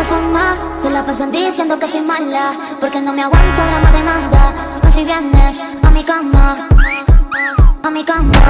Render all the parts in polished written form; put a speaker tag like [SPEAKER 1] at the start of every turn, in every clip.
[SPEAKER 1] de fumar, se la pasan diciendo que soy mala, porque no me aguanto la más de nada. Dime si vienes a mi cama, a mi cama.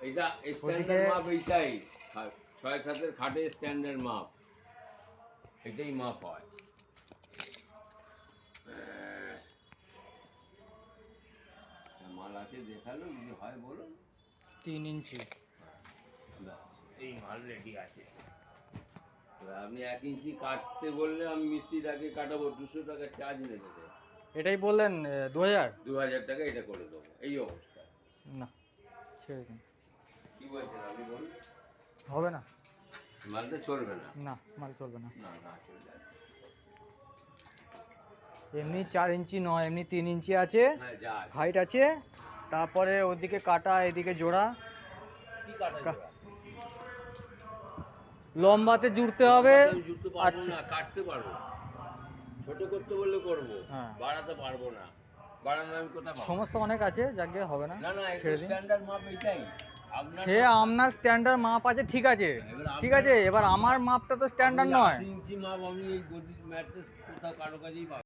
[SPEAKER 2] এটা standard মাপ এইটাই 6-7 খাটে standard মাপ এটাই মাপ হয়। মাল আছে দেখালো যদি হয় বলুন
[SPEAKER 3] 3 ইঞ্চি
[SPEAKER 2] এই মাল রেডি আছে। আপনি 1 ইঞ্চি কাটতে বললে আমি মিস্ত্রিটাকে কাটাবো 200 টাকা চার্জ নেবে।
[SPEAKER 3] এটাই বললেন
[SPEAKER 2] 2000 টাকা এটা করে দেবো এই অবস্থা।
[SPEAKER 3] না ছেড়ে দিন,
[SPEAKER 2] কি বলছেন আপনি বলুন?
[SPEAKER 3] হবে না,
[SPEAKER 2] মালটা চলবে না।
[SPEAKER 3] না মাল চলবে না।
[SPEAKER 2] না না চলবে না।
[SPEAKER 3] এমনি 4 ইঞ্চি নয়, এমনি 3 ইঞ্চি আছে,
[SPEAKER 2] হ্যাঁ যা আছে।
[SPEAKER 3] হাইট আছে, তারপরে ওদিকে কাটা এদিকে জোড়া,
[SPEAKER 2] কি কাটা
[SPEAKER 3] লম্বাতে জুড়তে হবে।
[SPEAKER 2] জুড়তে পারবো না, কাটতে পারবো, ছোট করতে বললে করবো,
[SPEAKER 3] হ্যাঁ।
[SPEAKER 2] বাড়াতে পারবো না। বাড়ানো আমি কোথায় পাবো?
[SPEAKER 3] সমস্যা অনেক আছে, যাকে হবে না
[SPEAKER 2] না না
[SPEAKER 3] ছেড়ে দিন।
[SPEAKER 2] স্ট্যান্ডার্ড মাপ এটাই। আপনার
[SPEAKER 3] সে আপনার স্ট্যান্ডার্ড মাপ আছে, ঠিক আছে ঠিক আছে, এবার আমার মাপটা তো স্ট্যান্ডার্ড নয়।
[SPEAKER 2] 8 ইঞ্চি মাপ আমি এই গদি ম্যাট্রেস কোথাও কারো কাছেই পাবো